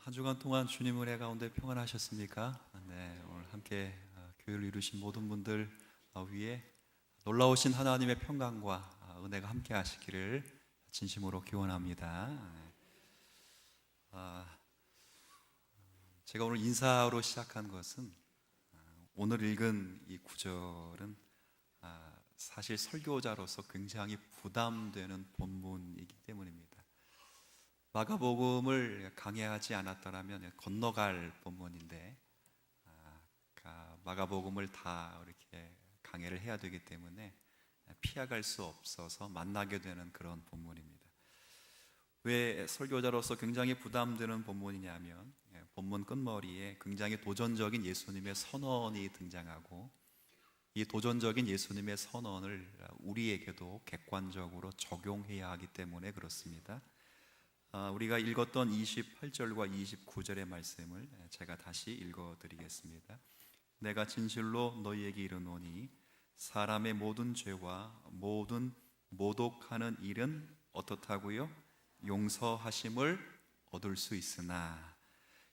한 주간 동안 주님 은혜 가운데 평안하셨습니까? 네, 오늘 함께 교회를 이루신 모든 분들 위에 놀라우신 하나님의 평강과 은혜가 함께 하시기를 진심으로 기원합니다. 제가 오늘 인사로 시작한 것은 오늘 읽은 이 구절은 사실 설교자로서 굉장히 부담되는 본문이기 때문입니다. 마가복음을 강해하지 않았더라면 건너갈 본문인데 마가복음을 다 이렇게 강해를 해야 되기 때문에 피해갈 수 없어서 만나게 되는 그런 본문입니다. 왜 설교자로서 굉장히 부담되는 본문이냐면 본문 끝머리에 굉장히 도전적인 예수님의 선언이 등장하고 이 도전적인 예수님의 선언을 우리에게도 객관적으로 적용해야 하기 때문에 그렇습니다. 우리가 읽었던 28절과 29절의 말씀을 제가 다시 읽어드리겠습니다. 내가 진실로 너희에게 이르노니 사람의 모든 죄와 모든 모독하는 일은 어떻다고요? 용서하심을 얻을 수 있으나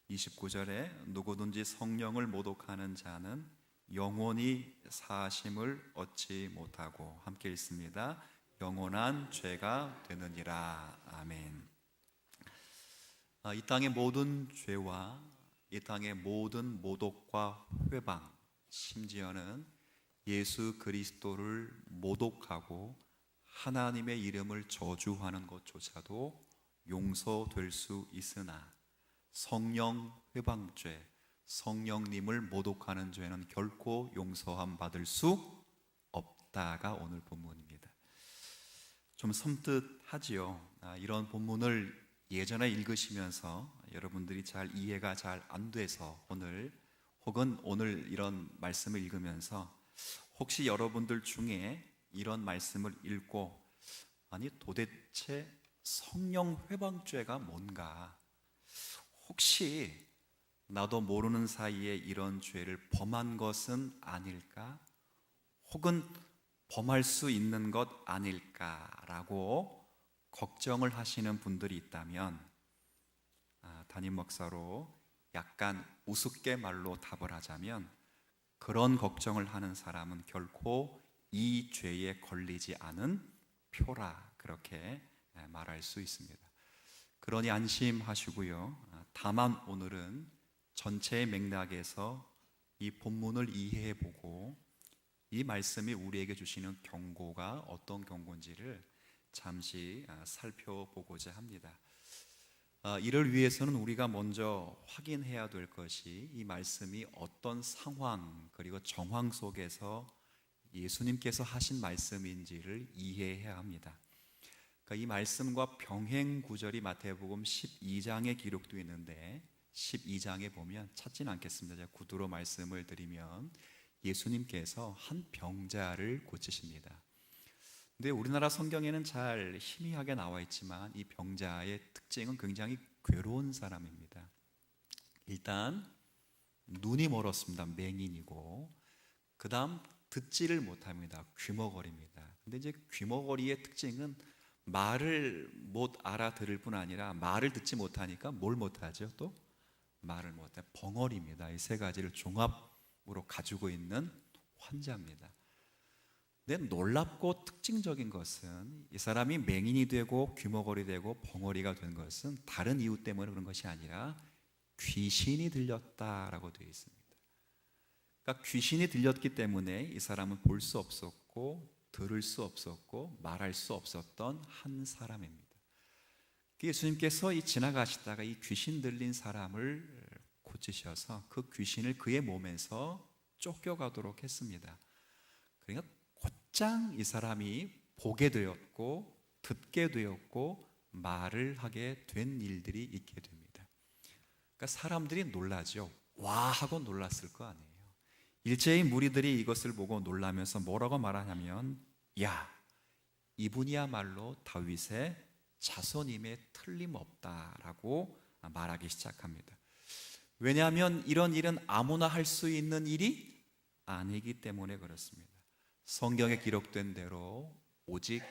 29절에 누구든지 성령을 모독하는 자는 영원히 사하심을 얻지 못하고, 함께 읽습니다. 영원한 죄가 되느니라. 아멘. 이 땅의 모든 죄와 이 땅의 모든 모독과 회방, 심지어는 예수 그리스도를 모독하고 하나님의 이름을 저주하는 것조차도 용서될 수 있으나 성령 회방죄, 성령님을 모독하는 죄는 결코 용서함 받을 수 없다가 오늘 본문입니다. 좀 섬뜩하지요. 이런 본문을 예전에 읽으시면서 여러분들이 잘 이해가 잘 안 돼서 혹은 오늘 이런 말씀을 읽으면서 혹시 여러분들 중에 이런 말씀을 읽고 아니 도대체 성령 회방죄가 뭔가, 혹시 나도 모르는 사이에 이런 죄를 범한 것은 아닐까, 혹은 범할 수 있는 것 아닐까라고 걱정을 하시는 분들이 있다면 담임 목사로 약간 우습게 말로 답을 하자면 그런 걱정을 하는 사람은 결코 이 죄에 걸리지 않은 표라, 그렇게 말할 수 있습니다. 그러니 안심하시고요. 다만 오늘은 전체의 맥락에서 이 본문을 이해해보고 이 말씀이 우리에게 주시는 경고가 어떤 경고인지를 잠시 살펴보고자 합니다. 이를 위해서는 우리가 먼저 확인해야 될 것이 이 말씀이 어떤 상황 그리고 정황 속에서 예수님께서 하신 말씀인지를 이해해야 합니다. 그러니까 이 말씀과 병행 구절이 마태복음 12장에 기록되어 있는데 12장에 보면 찾지는 않겠습니다. 제가 구두로 말씀을 드리면 예수님께서 한 병자를 고치십니다. 근데 우리나라 성경에는 잘 희미하게 나와 있지만 이 병자의 특징은 굉장히 괴로운 사람입니다. 일단 눈이 멀었습니다. 맹인이고, 그 다음 듣지를 못합니다. 귀머거리입니다. 근데 이제 귀머거리의 특징은 말을 못 알아들을 뿐 아니라 말을 듣지 못하니까 뭘 못하죠? 또 말을 못해. 벙어리입니다. 이 세 가지를 종합으로 가지고 있는 환자입니다. 근데 놀랍고 특징적인 것은 이 사람이 맹인이 되고 귀머거리 되고 벙어리가 된 것은 다른 이유 때문에 그런 것이 아니라 귀신이 들렸다라고 되어 있습니다. 그러니까 귀신이 들렸기 때문에 이 사람은 볼 수 없었고 들을 수 없었고 말할 수 없었던 한 사람입니다. 예수님께서 지나가시다가 이 귀신 들린 사람을 고치셔서 그 귀신을 그의 몸에서 쫓겨가도록 했습니다. 그러니까 곧장 이 사람이 보게 되었고 듣게 되었고 말을 하게 된 일들이 있게 됩니다. 그러니까 사람들이 놀라죠. 와 하고 놀랐을 거 아니에요. 일제히 무리들이 이것을 보고 놀라면서 뭐라고 말하냐면, 야, 이분이야말로 다윗의 자손임에 틀림없다라고 말하기 시작합니다. 왜냐하면 이런 일은 아무나 할 수 있는 일이 아니기 때문에 그렇습니다. 성경에 기록된 대로 오직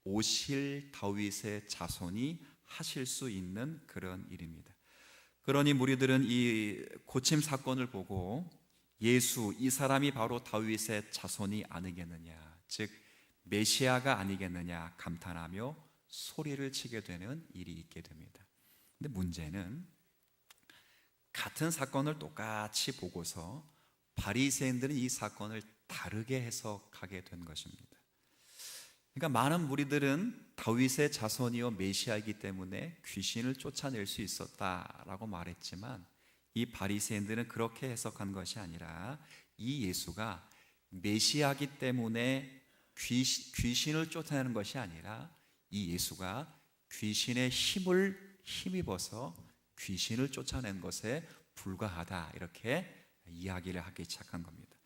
오실 다윗의 자손이 하실 수 있는 그런 일입니다. 그러니 무리들은 이 고침 사건을 보고 예수, 이 사람이 바로 다윗의 자손이 아니겠느냐, 즉 메시아가 아니겠느냐 감탄하며 소리를 치게 되는 일이 있게 됩니다. 근데 문제는 같은 사건을 똑같이 보고서 바리새인들은 이 사건을 다르게 해석하게 된 것입니다. 그러니까 많은 무리들은 다윗의 자손이요 메시아이기 때문에 귀신을 쫓아낼 수 있었다라고 말했지만, 이 바리새인들은 그렇게 해석한 것이 아니라 이 예수가 메시아이기 때문에 귀신을 쫓아내는 것이 아니라 이 예수가 귀신의 힘을 힘입어서 귀신을 쫓아낸 것에 불과하다, 이렇게 이야기를 하기 시작한 겁니다.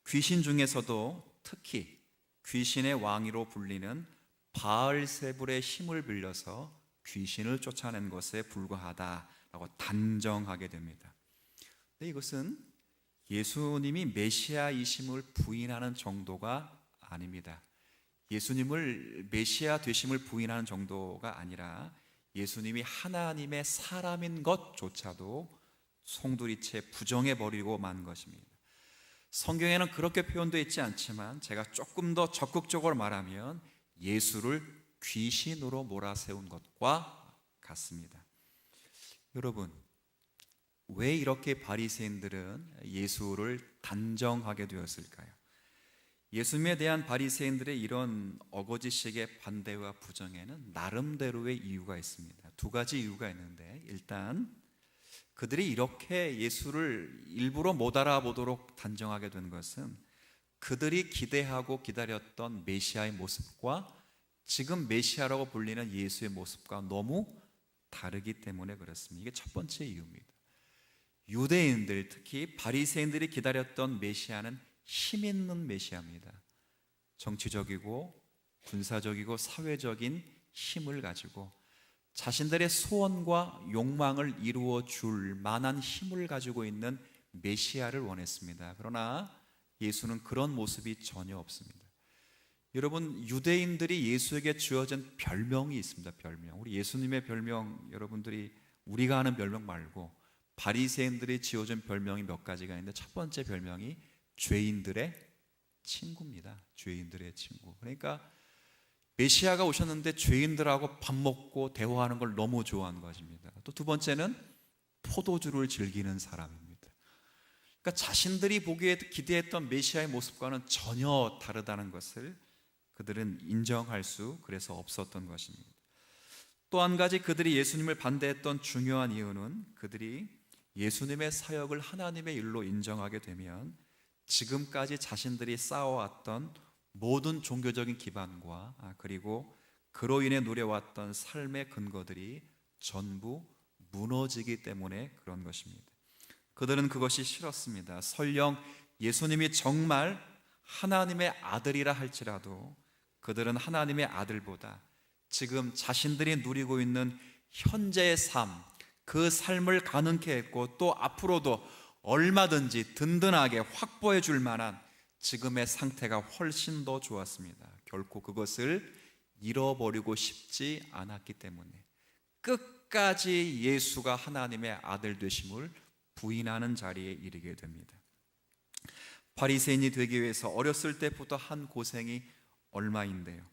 귀신 중에서도 특히 귀신의 왕이로 불리는 바알세불의 힘을 빌려서 귀신을 쫓아낸 것에 불과하다라고 단정하게 됩니다. 근데 이것은 예수님이 메시아이심을 부인하는 정도가 아닙니다. 예수님을 메시아 되심을 부인하는 정도가 아니라 예수님이 하나님의 사람인 것조차도 송두리째 부정해버리고 만 것입니다. 성경에는 그렇게 표현되어 있지 않지만 제가 조금 더 적극적으로 말하면 예수를 귀신으로 몰아세운 것과 같습니다. 여러분, 왜 이렇게 바리새인들은 예수를 단정하게 되었을까요? 예수님에 대한 바리새인들의 이런 어거지식의 반대와 부정에는 나름대로의 이유가 있습니다. 두 가지 이유가 있는데, 일단 그들이 이렇게 예수를 일부러 못 알아보도록 단정하게 된 것은 그들이 기대하고 기다렸던 메시아의 모습과 지금 메시아라고 불리는 예수의 모습과 너무 다르기 때문에 그렇습니다. 이게 첫 번째 이유입니다. 유대인들, 특히 바리새인들이 기다렸던 메시아는 힘 있는 메시아입니다. 정치적이고 군사적이고 사회적인 힘을 가지고 자신들의 소원과 욕망을 이루어 줄 만한 힘을 가지고 있는 메시아를 원했습니다. 그러나 예수는 그런 모습이 전혀 없습니다. 여러분, 유대인들이 예수에게 주어진 별명이 있습니다. 별명. 우리 예수님의 별명, 여러분들이 우리가 아는 별명 말고 바리새인들이 지어준 별명이 몇 가지가 있는데, 첫 번째 별명이 죄인들의 친구입니다. 죄인들의 친구. 그러니까 메시아가 오셨는데 죄인들하고 밥 먹고 대화하는 걸 너무 좋아하는 것입니다. 또 두 번째는 포도주를 즐기는 사람입니다. 그러니까 자신들이 보기에 기대했던 메시아의 모습과는 전혀 다르다는 것을 그들은 인정할 수 그래서 없었던 것입니다. 또 한 가지 그들이 예수님을 반대했던 중요한 이유는 그들이 예수님의 사역을 하나님의 일로 인정하게 되면 지금까지 자신들이 쌓아왔던 모든 종교적인 기반과 그리고 그로 인해 누려왔던 삶의 근거들이 전부 무너지기 때문에 그런 것입니다. 그들은 그것이 싫었습니다. 설령 예수님이 정말 하나님의 아들이라 할지라도 그들은 하나님의 아들보다 지금 자신들이 누리고 있는 현재의 삶, 그 삶을 가능케 했고 또 앞으로도 얼마든지 든든하게 확보해 줄 만한 지금의 상태가 훨씬 더 좋았습니다. 결코 그것을 잃어버리고 싶지 않았기 때문에 끝까지 예수가 하나님의 아들 되심을 부인하는 자리에 이르게 됩니다. 바리새인이 되기 위해서 어렸을 때부터 한 고생이 얼마인데요.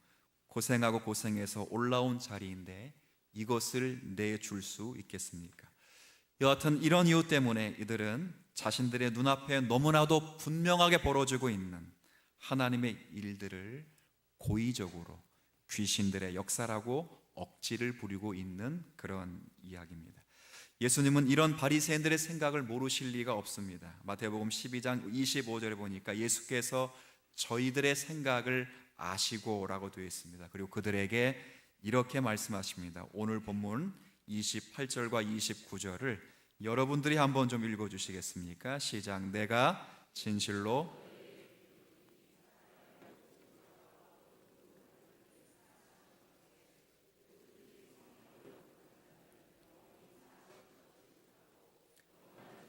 고생하고 고생해서 올라온 자리인데 이것을 내줄 수 있겠습니까? 여하튼 이런 이유 때문에 이들은 자신들의 눈앞에 너무나도 분명하게 벌어지고 있는 하나님의 일들을 고의적으로 귀신들의 역사라고 억지를 부리고 있는 그런 이야기입니다. 예수님은 이런 바리새인들의 생각을 모르실 리가 없습니다. 마태복음 12장 25절에 보니까 예수께서 저희들의 생각을 아시고라고 되어 있습니다. 그리고 그들에게 이렇게 말씀하십니다. 오늘 본문 28절과 29절을 여러분들이 한번 좀 읽어주시겠습니까? 시작. 내가 진실로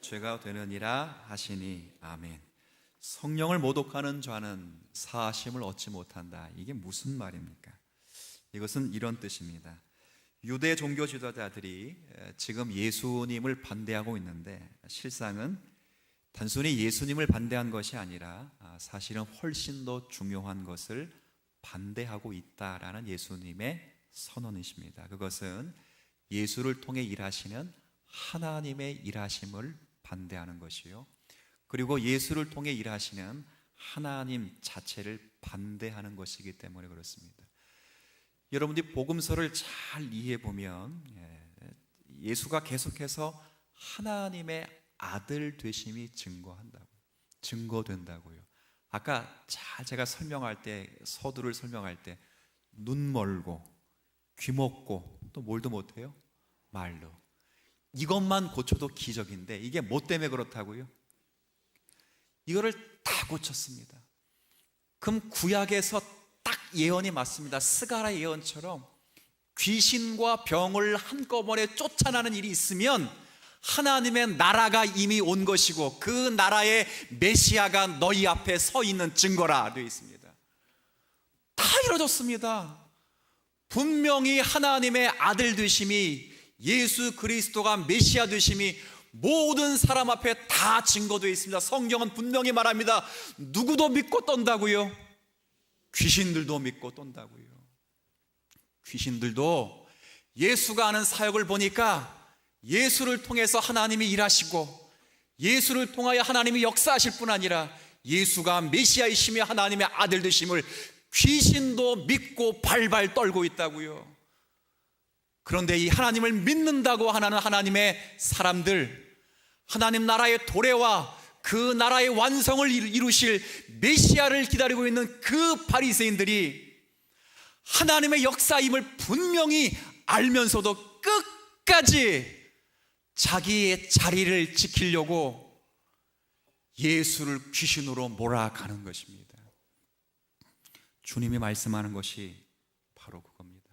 죄가 되느니라 하시니. 아멘. 성령을 모독하는 자는 사하심을 얻지 못한다. 이게 무슨 말입니까? 이것은 이런 뜻입니다. 유대 종교 지도자들이 지금 예수님을 반대하고 있는데, 실상은 단순히 예수님을 반대한 것이 아니라 사실은 훨씬 더 중요한 것을 반대하고 있다라는 예수님의 선언이십니다. 그것은 예수를 통해 일하시는 하나님의 일하심을 반대하는 것이요, 그리고 예수를 통해 일하시는 하나님 자체를 반대하는 것이기 때문에 그렇습니다. 여러분들이 복음서를 잘 이해해 보면 예수가 계속해서 하나님의 아들 되심이 증거된다고요. 아까 잘 제가 설명할 때, 서두를 설명할 때, 눈 멀고 귀 먹고 또 뭘도 못해요? 말로. 이것만 고쳐도 기적인데, 이게 뭐 때문에 그렇다고요? 이거를 다 고쳤습니다. 그럼 구약에서 딱 예언이 맞습니다. 스가랴 예언처럼 귀신과 병을 한꺼번에 쫓아나는 일이 있으면 하나님의 나라가 이미 온 것이고 그 나라의 메시아가 너희 앞에 서 있는 증거라 되어 있습니다. 다 이루어졌습니다. 분명히 하나님의 아들 되심이, 예수 그리스도가 메시아 되심이 모든 사람 앞에 다 증거되어 있습니다. 성경은 분명히 말합니다. 누구도 믿고 떤다고요? 귀신들도 믿고 떤다고요. 귀신들도 예수가 하는 사역을 보니까 예수를 통해서 하나님이 일하시고 예수를 통하여 하나님이 역사하실 뿐 아니라 예수가 메시아이시며 하나님의 아들 되심을 귀신도 믿고 발발 떨고 있다고요. 그런데 이 하나님을 믿는다고 하는 하나님의 사람들, 하나님 나라의 도래와 그 나라의 완성을 이루실 메시아를 기다리고 있는 그 바리새인들이 하나님의 역사임을 분명히 알면서도 끝까지 자기의 자리를 지키려고 예수를 귀신으로 몰아가는 것입니다. 주님이 말씀하는 것이 바로 그겁니다.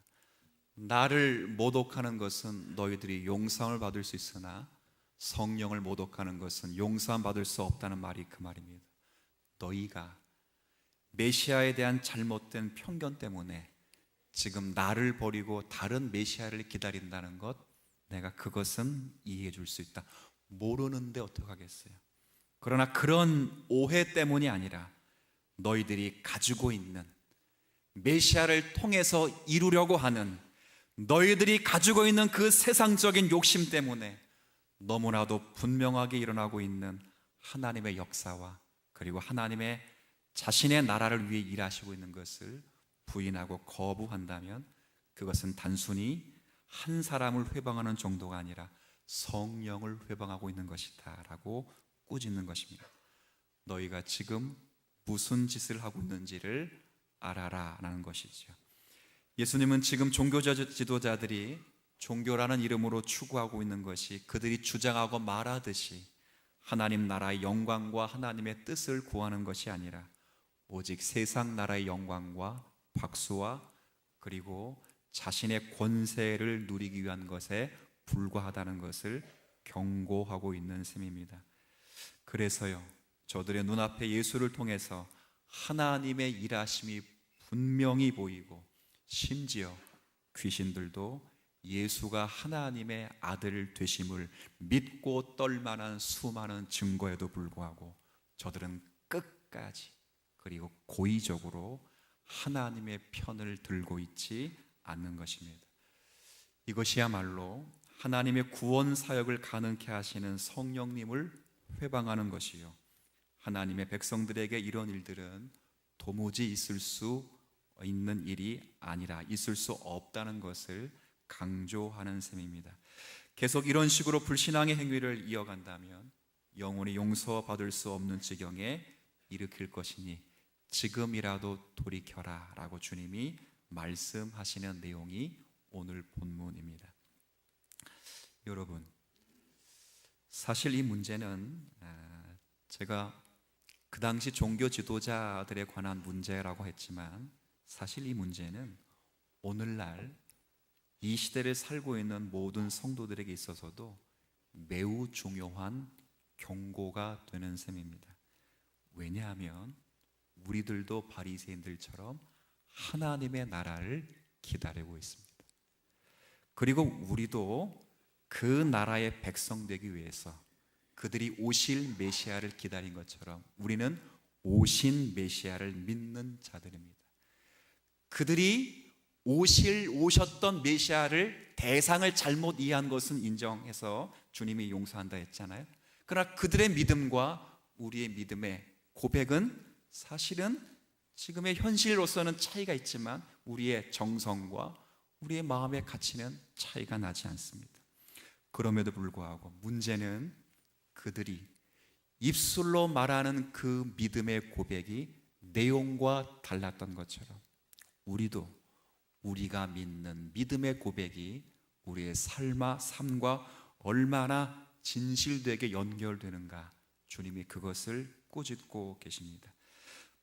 나를 모독하는 것은 너희들이 용서를 받을 수 있으나 성령을 모독하는 것은 용서함 받을 수 없다는 말이 그 말입니다. 너희가 메시아에 대한 잘못된 편견 때문에 지금 나를 버리고 다른 메시아를 기다린다는 것, 내가 그것은 이해해 줄 수 있다. 모르는데 어떡하겠어요? 그러나 그런 오해 때문이 아니라 너희들이 가지고 있는 메시아를 통해서 이루려고 하는 너희들이 가지고 있는 그 세상적인 욕심 때문에 너무나도 분명하게 일어나고 있는 하나님의 역사와 그리고 하나님의 자신의 나라를 위해 일하시고 있는 것을 부인하고 거부한다면 그것은 단순히 한 사람을 회방하는 정도가 아니라 성령을 회방하고 있는 것이다 라고 꾸짖는 것입니다. 너희가 지금 무슨 짓을 하고 있는지를 알아라 라는 것이죠. 예수님은 지금 종교 지도자들이 종교라는 이름으로 추구하고 있는 것이 그들이 주장하고 말하듯이 하나님 나라의 영광과 하나님의 뜻을 구하는 것이 아니라 오직 세상 나라의 영광과 박수와 그리고 자신의 권세를 누리기 위한 것에 불과하다는 것을 경고하고 있는 셈입니다. 그래서요, 저들의 눈앞에 예수를 통해서 하나님의 일하심이 분명히 보이고 심지어 귀신들도 예수가 하나님의 아들 되심을 믿고 떨만한 수많은 증거에도 불구하고 저들은 끝까지 그리고 고의적으로 하나님의 편을 들고 있지 않는 것입니다. 이것이야말로 하나님의 구원 사역을 가능케 하시는 성령님을 회방하는 것이요, 하나님의 백성들에게 이런 일들은 도무지 있을 수 있는 일이 아니라 있을 수 없다는 것을 강조하는 셈입니다. 계속 이런 식으로 불신앙의 행위를 이어간다면 영원히 용서받을 수 없는 지경에 일으킬 것이니 지금이라도 돌이켜라 라고 주님이 말씀하시는 내용이 오늘 본문입니다. 여러분, 사실 이 문제는 제가 그 당시 종교 지도자들에 관한 문제라고 했지만 사실 이 문제는 오늘날 이 시대를 살고 있는 모든 성도들에게 있어서도 매우 중요한 경고가 되는 셈입니다. 왜냐하면 우리들도 바리새인들처럼 하나님의 나라를 기다리고 있습니다. 그리고 우리도 그 나라의 백성 되기 위해서 그들이 오실 메시아를 기다린 것처럼 우리는 오신 메시아를 믿는 자들입니다. 그들이 오셨던 메시아를 대상을 잘못 이해한 것은 인정해서 주님이 용서한다 했잖아요. 그러나 그들의 믿음과 우리의 믿음의 고백은 사실은 지금의 현실로서는 차이가 있지만 우리의 정성과 우리의 마음의 가치는 차이가 나지 않습니다. 그럼에도 불구하고 문제는 그들이 입술로 말하는 그 믿음의 고백이 내용과 달랐던 것처럼 우리도 우리가 믿는 믿음의 고백이 우리의 삶과 얼마나 진실되게 연결되는가, 주님이 그것을 꾸짖고 계십니다.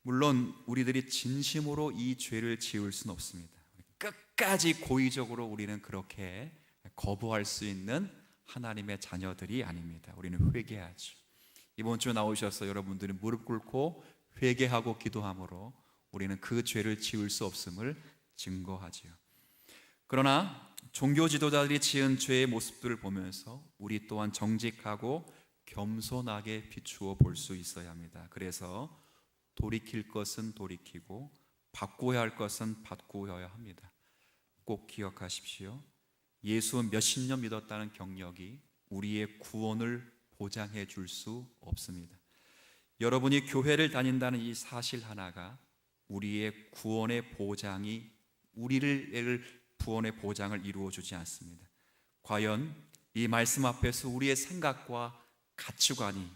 물론 우리들이 진심으로 이 죄를 지을 수는 없습니다. 끝까지 고의적으로 우리는 그렇게 거부할 수 있는 하나님의 자녀들이 아닙니다. 우리는 회개하죠. 이번 주에 나오셔서 여러분들이 무릎 꿇고 회개하고 기도함으로 우리는 그 죄를 지을 수 없음을 증거하지요. 그러나 종교 지도자들이 지은 죄의 모습들을 보면서 우리 또한 정직하고 겸손하게 비추어 볼 수 있어야 합니다. 그래서 돌이킬 것은 돌이키고 바꾸어야 할 것은 바꾸어야 합니다. 꼭 기억하십시오. 예수 몇십 년 믿었다는 경력이 우리의 구원을 보장해 줄 수 없습니다. 여러분이 교회를 다닌다는 이 사실 하나가 우리의 구원의 보장이 구원의 보장을 이루어 주지 않습니다. 과연 이 말씀 앞에서 우리의 생각과 가치관이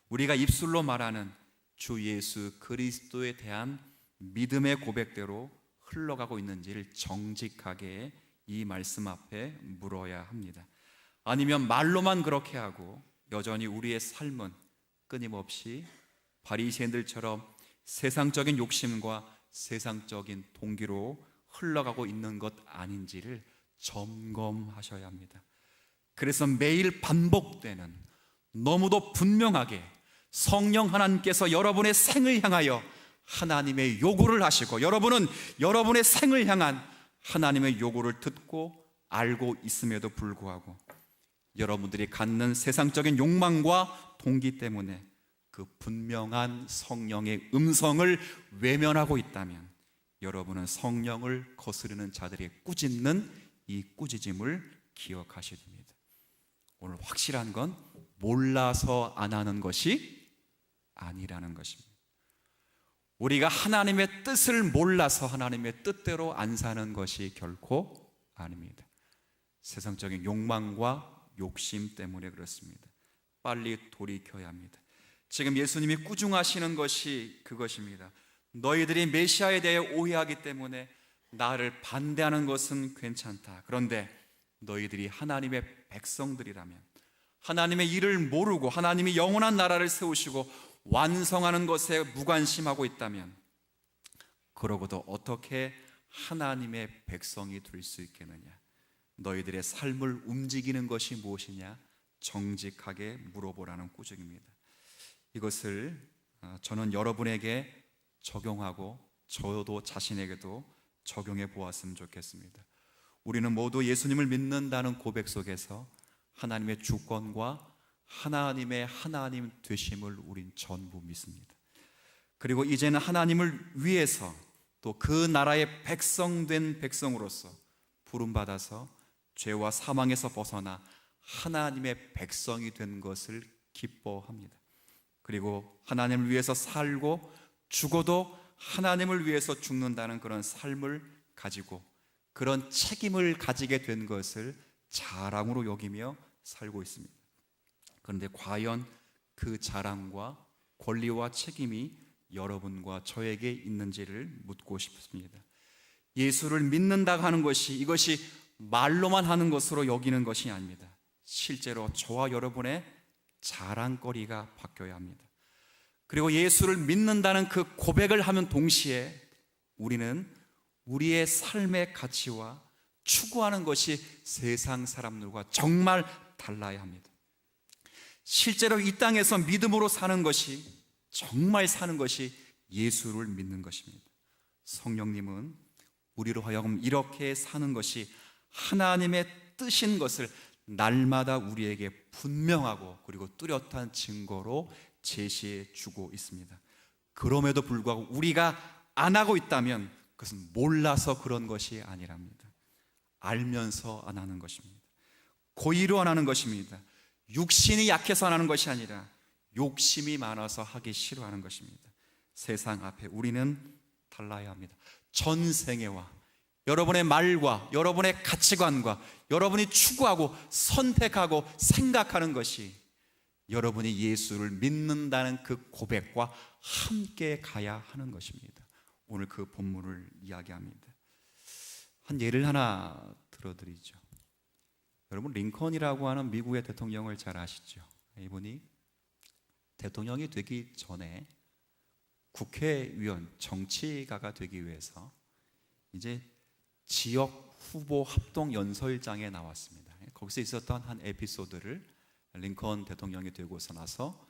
우리가 입술로 말하는 주 예수 그리스도에 대한 믿음의 고백대로 흘러가고 있는지를 정직하게 이 말씀 앞에 물어야 합니다. 아니면 말로만 그렇게 하고 여전히 우리의 삶은 끊임없이 바리새인들처럼 세상적인 욕심과 세상적인 동기로 흘러가고 있는 것 아닌지를 점검하셔야 합니다. 그래서 매일 반복되는 너무도 분명하게 성령 하나님께서 여러분의 생을 향하여 하나님의 요구를 하시고 여러분은 여러분의 생을 향한 하나님의 요구를 듣고 알고 있음에도 불구하고 여러분들이 갖는 세상적인 욕망과 동기 때문에 그 분명한 성령의 음성을 외면하고 있다면 여러분은 성령을 거스르는 자들이 꾸짖는 이 꾸짖음을 기억하셔야 됩니다. 오늘 확실한 건 몰라서 안 하는 것이 아니라는 것입니다. 우리가 하나님의 뜻을 몰라서 하나님의 뜻대로 안 사는 것이 결코 아닙니다. 세상적인 욕망과 욕심 때문에 그렇습니다. 빨리 돌이켜야 합니다. 지금 예수님이 꾸중하시는 것이 그것입니다. 너희들이 메시아에 대해 오해하기 때문에 나를 반대하는 것은 괜찮다. 그런데 너희들이 하나님의 백성들이라면 하나님의 일을 모르고 하나님이 영원한 나라를 세우시고 완성하는 것에 무관심하고 있다면 그러고도 어떻게 하나님의 백성이 될 수 있겠느냐? 너희들의 삶을 움직이는 것이 무엇이냐? 정직하게 물어보라는 꾸중입니다. 이것을 저는 여러분에게 적용하고 저도 자신에게도 적용해 보았으면 좋겠습니다. 우리는 모두 예수님을 믿는다는 고백 속에서 하나님의 주권과 하나님의 하나님 되심을 우린 전부 믿습니다. 그리고 이제는 하나님을 위해서 또 그 나라의 백성된 백성으로서 부름받아서 죄와 사망에서 벗어나 하나님의 백성이 된 것을 기뻐합니다. 그리고 하나님을 위해서 살고 죽어도 하나님을 위해서 죽는다는 그런 삶을 가지고 그런 책임을 가지게 된 것을 자랑으로 여기며 살고 있습니다. 그런데 과연 그 자랑과 권리와 책임이 여러분과 저에게 있는지를 묻고 싶습니다. 예수를 믿는다고 하는 것이 이것이 말로만 하는 것으로 여기는 것이 아닙니다. 실제로 저와 여러분의 자랑거리가 바뀌어야 합니다. 그리고 예수를 믿는다는 그 고백을 하면 동시에 우리는 우리의 삶의 가치와 추구하는 것이 세상 사람들과 정말 달라야 합니다. 실제로 이 땅에서 믿음으로 사는 것이 정말 사는 것이 예수를 믿는 것입니다. 성령님은 우리로 하여금 이렇게 사는 것이 하나님의 뜻인 것을 날마다 우리에게 분명하고 그리고 뚜렷한 증거로 제시해 주고 있습니다. 그럼에도 불구하고 우리가 안 하고 있다면 그것은 몰라서 그런 것이 아니랍니다. 알면서 안 하는 것입니다. 고의로 안 하는 것입니다. 육신이 약해서 안 하는 것이 아니라 욕심이 많아서 하기 싫어하는 것입니다. 세상 앞에 우리는 달라야 합니다. 전생애와 여러분의 말과 여러분의 가치관과 여러분이 추구하고 선택하고 생각하는 것이 여러분이 예수를 믿는다는 그 고백과 함께 가야 하는 것입니다. 오늘 그 본문을 이야기합니다. 한 예를 하나 들어드리죠. 여러분, 링컨이라고 하는 미국의 대통령을 잘 아시죠? 이분이 대통령이 되기 전에 국회의원, 정치가가 되기 위해서 이제 지역 후보 합동 연설장에 나왔습니다. 거기서 있었던 한 에피소드를 링컨 대통령이 되고서 나서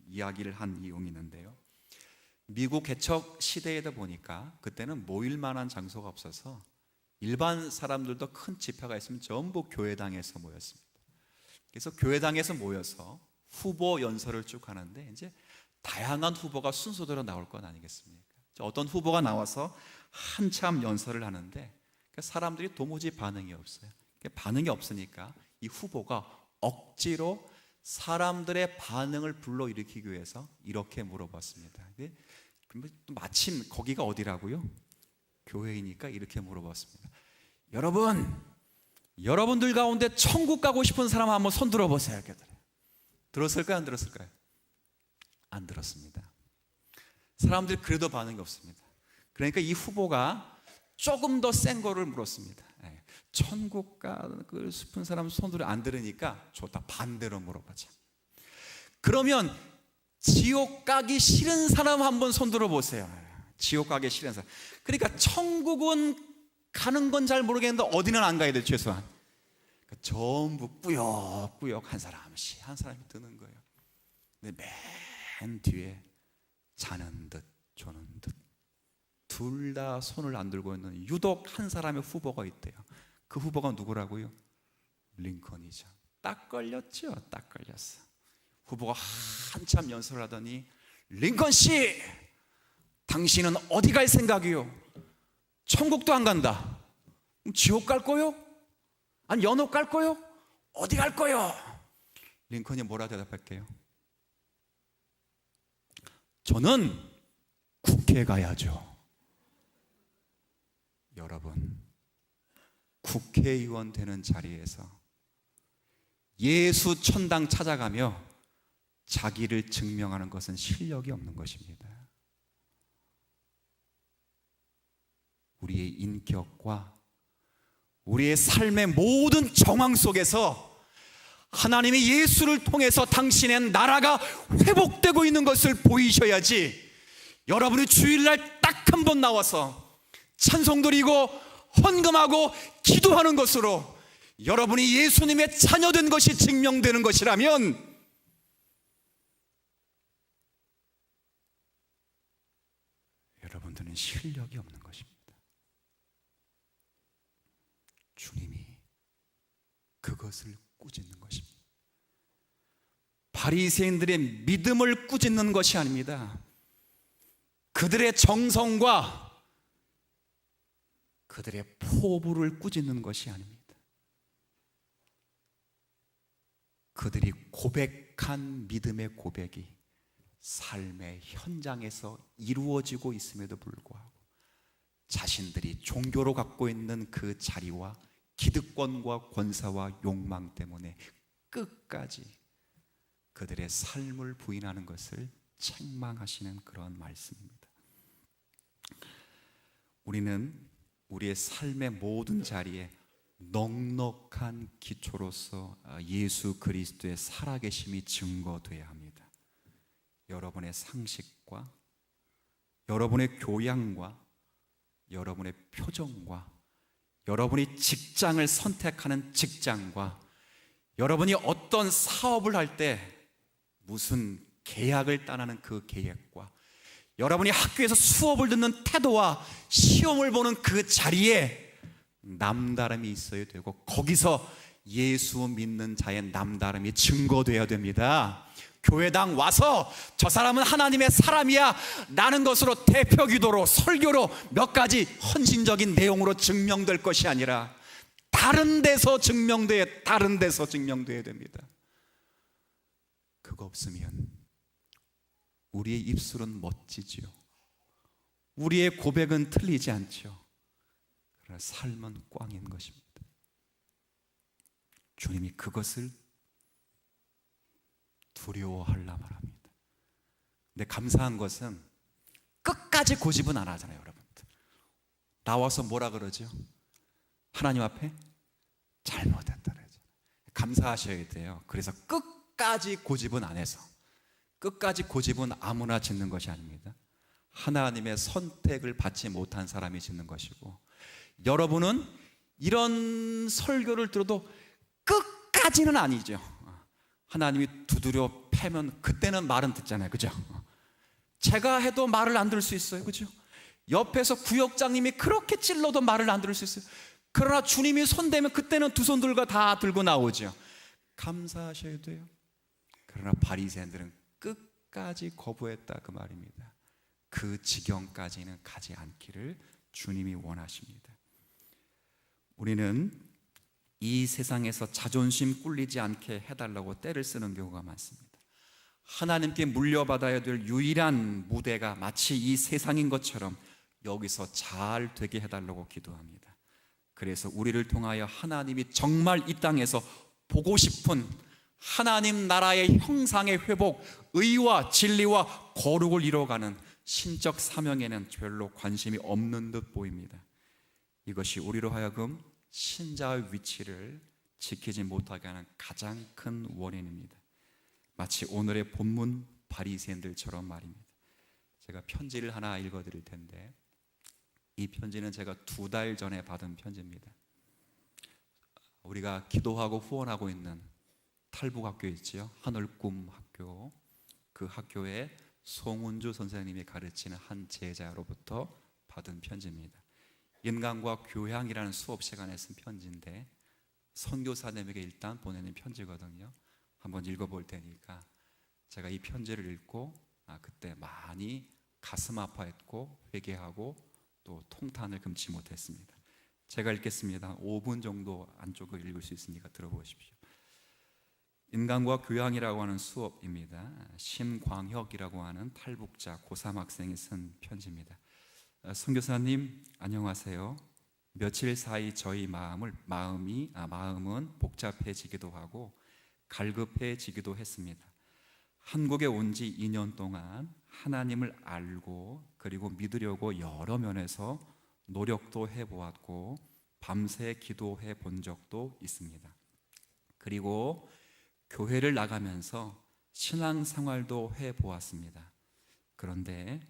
이야기를 한 내용이 있는데요. 미국 개척 시대에다 보니까 그때는 모일 만한 장소가 없어서 일반 사람들도 큰 집회가 있으면 전부 교회당에서 모였습니다. 그래서 교회당에서 모여서 후보 연설을 쭉 하는데 이제 다양한 후보가 순서대로 나올 건 아니겠습니까? 어떤 후보가 나와서 한참 연설을 하는데 사람들이 도무지 반응이 없어요. 반응이 없으니까 이 후보가 억지로 사람들의 반응을 불러일으키기 위해서 이렇게 물어봤습니다. 마침 거기가 어디라고요? 교회이니까 이렇게 물어봤습니다. 여러분들 가운데 천국 가고 싶은 사람 한번 손 들어보세요. 들었을까요? 안 들었을까요? 안 들었습니다. 사람들이 그래도 반응이 없습니다. 그러니까 이 후보가 조금 더 센 거를 물었습니다. 천국 가고 싶은 사람 손들을 안 들으니까 좋다, 반대로 물어보자. 그러면 지옥 가기 싫은 사람 한번 손 들어보세요. 지옥 가기 싫은 사람. 그러니까 천국은 가는 건 잘 모르겠는데 어디는 안 가야 돼, 최소한. 그러니까 전부 꾸역꾸역 한 사람이 드는 거예요. 근데 맨 뒤에 자는 듯 조는 듯 둘 다 손을 안 들고 있는 유독 한 사람의 후보가 있대요. 그 후보가 누구라고요? 링컨이죠. 딱 걸렸죠. 딱 걸렸어. 후보가 한참 연설을 하더니, 링컨 씨, 당신은 어디 갈 생각이요? 천국도 안 간다. 지옥 갈 거요? 아니 연옥 갈 거요? 어디 갈 거요? 링컨이 뭐라 대답할게요? 저는 국회 가야죠. 여러분, 국회의원 되는 자리에서 예수 천당 찾아가며 자기를 증명하는 것은 실력이 없는 것입니다. 우리의 인격과 우리의 삶의 모든 정황 속에서 하나님이 예수를 통해서 당신의 나라가 회복되고 있는 것을 보이셔야지, 여러분이 주일날 딱 한 번 나와서 찬송 드리고 헌금하고 기도하는 것으로 여러분이 예수님의 자녀된 것이 증명되는 것이라면 여러분들은 실력이 없는 것입니다. 주님이 그것을 꾸짖는 것입니다. 바리새인들의 믿음을 꾸짖는 것이 아닙니다. 그들의 정성과 그들의 포부를 꾸짖는 것이 아닙니다. 그들이 고백한 믿음의 고백이 삶의 현장에서 이루어지고 있음에도 불구하고 자신들이 종교로 갖고 있는 그 자리와 기득권과 권사와 욕망 때문에 끝까지 그들의 삶을 부인하는 것을 책망하시는 그런 말씀입니다. 우리는 우리의 삶의 모든 자리에 넉넉한 기초로서 예수 그리스도의 살아계심이 증거되어야 합니다. 여러분의 상식과 여러분의 교양과 여러분의 표정과 여러분이 직장을 선택하는 직장과 여러분이 어떤 사업을 할 때 무슨 계약을 따르는 그 계획과 여러분이 학교에서 수업을 듣는 태도와 시험을 보는 그 자리에 남다름이 있어야 되고 거기서 예수 믿는 자의 남다름이 증거되어야 됩니다. 교회당 와서 저 사람은 하나님의 사람이야 라는 것으로 대표 기도로 설교로 몇 가지 헌신적인 내용으로 증명될 것이 아니라 다른 데서 증명돼야 됩니다. 그거 없으면 우리의 입술은 멋지지요. 우리의 고백은 틀리지 않죠. 그러나 삶은 꽝인 것입니다. 주님이 그것을 두려워하려 말합니다. 근데 감사한 것은 끝까지 고집은 안 하잖아요, 여러분들. 나와서 뭐라 그러죠? 하나님 앞에 잘못했다 그러죠. 감사하셔야 돼요. 그래서 끝까지 고집은 안 해서, 끝까지 고집은 아무나 짓는 것이 아닙니다. 하나님의 선택을 받지 못한 사람이 짓는 것이고, 여러분은 이런 설교를 들어도 끝까지는 아니죠. 하나님이 두드려 패면 그때는 말은 듣잖아요, 그죠? 제가 해도 말을 안 들을 수 있어요, 그죠? 옆에서 구역장님이 그렇게 찔러도 말을 안 들을 수 있어요. 그러나 주님이 손대면 그때는 두 손 다 들고 나오죠. 감사하셔야 돼요. 그러나 바리새인들은 끝까지 거부했다 그 말입니다. 그 지경까지는 가지 않기를 주님이 원하십니다. 우리는 이 세상에서 자존심 꿀리지 않게 해달라고 떼를 쓰는 경우가 많습니다. 하나님께 물려받아야 될 유일한 무대가 마치 이 세상인 것처럼 여기서 잘 되게 해달라고 기도합니다. 그래서 우리를 통하여 하나님이 정말 이 땅에서 보고 싶은 하나님 나라의 형상의 회복, 의와 진리와 거룩을 이루어가는 신적 사명에는 별로 관심이 없는 듯 보입니다. 이것이 우리로 하여금 신자의 위치를 지키지 못하게 하는 가장 큰 원인입니다. 마치 오늘의 본문 바리새인들처럼 말입니다. 제가 편지를 하나 읽어드릴 텐데, 이 편지는 제가 2달 전에 받은 편지입니다. 우리가 기도하고 후원하고 있는 탈북학교 있지요, 하늘꿈 학교. 그 학교에 송은주 선생님이 가르치는 한 제자로부터 받은 편지입니다. 인간과 교양이라는 수업 시간에 쓴 편지인데 선교사님에게 일단 보내는 편지거든요. 한번 읽어볼 테니까, 제가 이 편지를 읽고 그때 많이 가슴 아파했고 회개하고 또 통탄을 금치 못했습니다. 제가 읽겠습니다. 5분 정도 안쪽을 읽을 수 있으니까 들어보십시오. 인간과 교양이라고 하는 수업입니다. 심광혁이라고 하는 탈북자 고3 학생이 쓴 편지입니다. 선교사님 안녕하세요. 며칠 사이 저희 마음은 복잡해지기도 하고 갈급해지기도 했습니다. 한국에 온 지 2년 동안 하나님을 알고 그리고 믿으려고 여러 면에서 노력도 해보았고 밤새 기도해 본 적도 있습니다. 그리고 교회를 나가면서 신앙생활도 해보았습니다. 그런데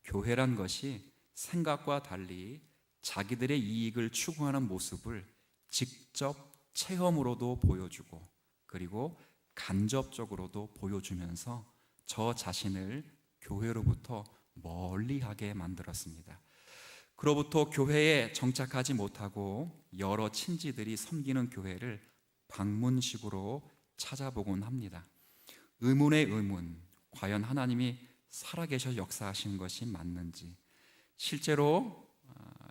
교회란 것이 생각과 달리 자기들의 이익을 추구하는 모습을 직접 체험으로도 보여주고 그리고 간접적으로도 보여주면서 저 자신을 교회로부터 멀리하게 만들었습니다. 그로부터 교회에 정착하지 못하고 여러 친지들이 섬기는 교회를 방문식으로 찾아보곤 합니다. 의문의 의문, 과연 하나님이 살아계셔 역사하신 것이 맞는지, 실제로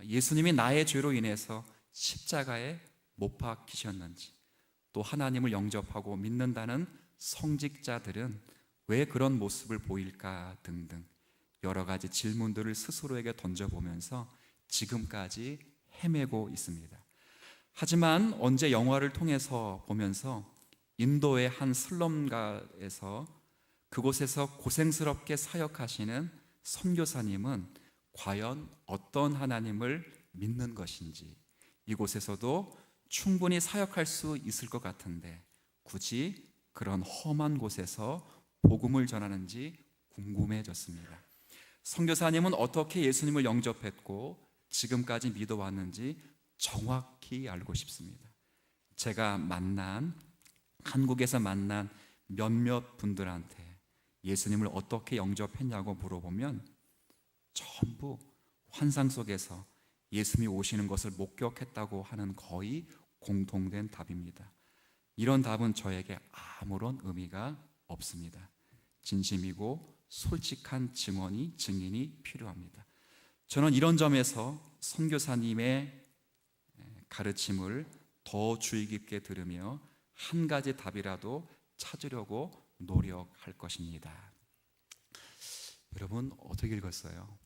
예수님이 나의 죄로 인해서 십자가에 못 박히셨는지, 또 하나님을 영접하고 믿는다는 성직자들은 왜 그런 모습을 보일까 등등 여러 가지 질문들을 스스로에게 던져보면서 지금까지 헤매고 있습니다. 하지만 언제 영화를 통해서 보면서 인도의 한 슬럼가에서 그곳에서 고생스럽게 사역하시는 선교사님은 과연 어떤 하나님을 믿는 것인지, 이곳에서도 충분히 사역할 수 있을 것 같은데 굳이 그런 험한 곳에서 복음을 전하는지 궁금해졌습니다. 선교사님은 어떻게 예수님을 영접했고 지금까지 믿어왔는지 정확히 알고 싶습니다. 제가 한국에서 만난 몇몇 분들한테 예수님을 어떻게 영접했냐고 물어보면 전부 환상 속에서 예수님이 오시는 것을 목격했다고 하는 거의 공통된 답입니다. 이런 답은 저에게 아무런 의미가 없습니다. 진심이고 솔직한 증인이 필요합니다. 저는 이런 점에서 선교사님의 가르침을 더 주의 깊게 들으며 한 가지 답이라도 찾으려고 노력할 것입니다. 여러분 어떻게 읽었어요?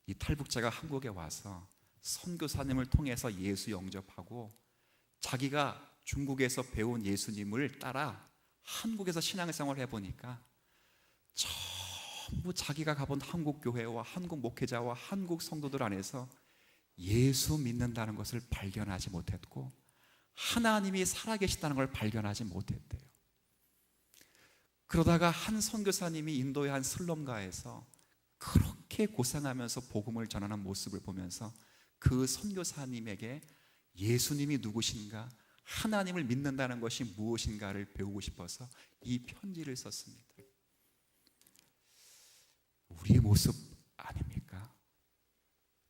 이 탈북자가 한국에 와서 선교사님을 통해서 예수 영접하고 자기가 중국에서 배운 예수님을 따라 한국에서 신앙생활을 해보니까 전부 자기가 가본 한국 교회와 한국 목회자와 한국 성도들 안에서 예수 믿는다는 것을 발견하지 못했고 하나님이 살아계시다는 걸 발견하지 못했대요. 그러다가 한 선교사님이 인도의 한 슬럼가에서 그렇게 고생하면서 복음을 전하는 모습을 보면서 그 선교사님에게 예수님이 누구신가, 하나님을 믿는다는 것이 무엇인가를 배우고 싶어서 이 편지를 썼습니다. 우리의 모습 아닙니까?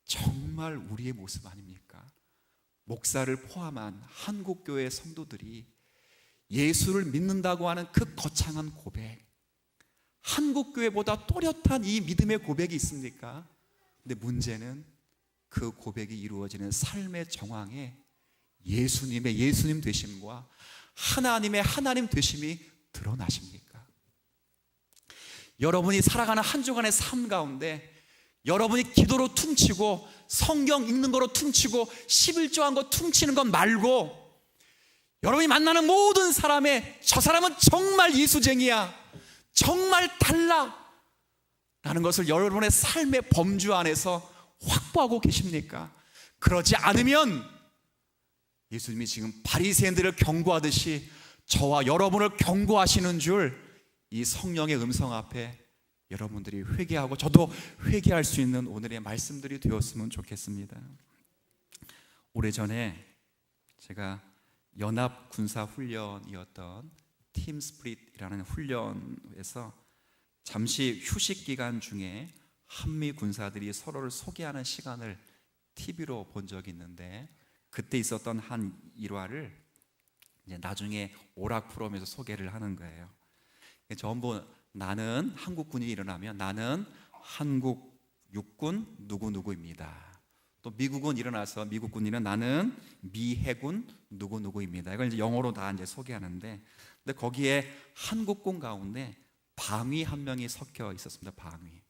정말 우리의 모습 아닙니까? 목사를 포함한 한국교회 성도들이 예수를 믿는다고 하는 그 거창한 고백, 한국교회보다 또렷한 이 믿음의 고백이 있습니까? 근데 문제는 그 고백이 이루어지는 삶의 정황에 예수님 되심과 하나님의 하나님 되심이 드러나십니까? 여러분이 살아가는 한 주간의 삶 가운데 여러분이 기도로 퉁치고 성경 읽는 거로 퉁치고 11조 한 거 퉁치는 것 말고 여러분이 만나는 모든 사람의 저 사람은 정말 예수쟁이야, 정말 달라 라는 것을 여러분의 삶의 범주 안에서 확보하고 계십니까? 그러지 않으면 예수님이 지금 바리새인들을 경고하듯이 저와 여러분을 경고하시는 줄 이 성령의 음성 앞에 여러분들이 회개하고 저도 회개할 수 있는 오늘의 말씀들이 되었으면 좋겠습니다. 오래전에 제가 연합군사훈련이었던 팀 스프릿이라는 훈련에서 잠시 휴식 기간 중에 한미 군사들이 서로를 소개하는 시간을 TV로 본 적이 있는데 그때 있었던 한 일화를 이제 나중에 오락 프로그램에서 소개를 하는 거예요. 전부 나는 한국군이 일어나면 나는 한국 육군 누구누구입니다. 또 미국은 일어나서 미국 군인은 나는 미 해군 누구누구입니다. 이걸 이제 영어로 다 이제 소개하는데, 근데 거기에 한국군 가운데 방위 한 명이 섞여 있었습니다. 방위.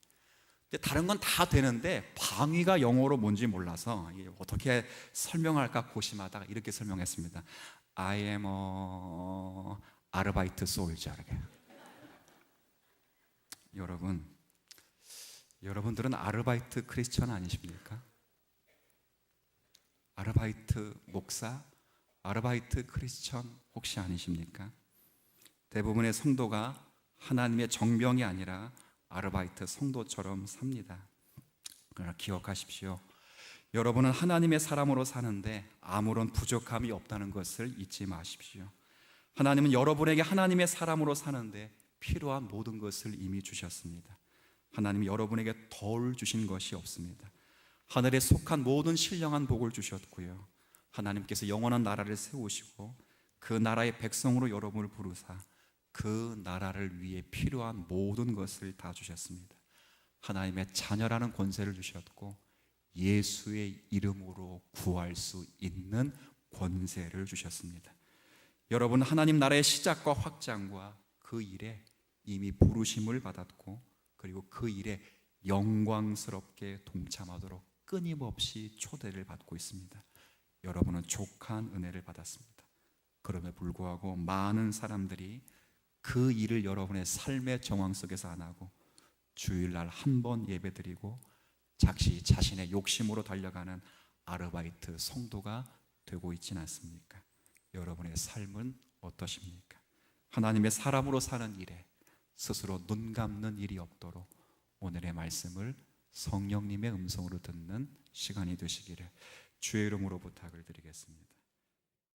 근데 다른 건 다 되는데 방위가 영어로 뭔지 몰라서 어떻게 설명할까 고심하다가 이렇게 설명했습니다. I am a 아르바이트 솔저. 여러분들은 아르바이트 크리스천 아니십니까? 아르바이트 목사, 아르바이트 크리스천 혹시 아니십니까? 대부분의 성도가 하나님의 정병이 아니라 아르바이트 성도처럼 삽니다. 그러나 기억하십시오. 여러분은 하나님의 사람으로 사는데 아무런 부족함이 없다는 것을 잊지 마십시오. 하나님은 여러분에게 하나님의 사람으로 사는데 필요한 모든 것을 이미 주셨습니다. 하나님이 여러분에게 덜 주신 것이 없습니다. 하늘에 속한 모든 신령한 복을 주셨고요, 하나님께서 영원한 나라를 세우시고 그 나라의 백성으로 여러분을 부르사 그 나라를 위해 필요한 모든 것을 다 주셨습니다. 하나님의 자녀라는 권세를 주셨고 예수의 이름으로 구할 수 있는 권세를 주셨습니다. 여러분 하나님 나라의 시작과 확장과 그 일에 이미 부르심을 받았고 그리고 그 일에 영광스럽게 동참하도록 끊임없이 초대를 받고 있습니다. 여러분은 족한 은혜를 받았습니다. 그럼에도 불구하고 많은 사람들이 그 일을 여러분의 삶의 정황 속에서 안 하고 주일날 한 번 예배드리고 자신의 욕심으로 달려가는 아르바이트 성도가 되고 있지는 않습니까? 여러분의 삶은 어떠십니까? 하나님의 사람으로 사는 일에 스스로 눈 감는 일이 없도록 오늘의 말씀을 성령님의 음성으로 듣는 시간이 되시기를 주의 이름으로 부탁을 드리겠습니다.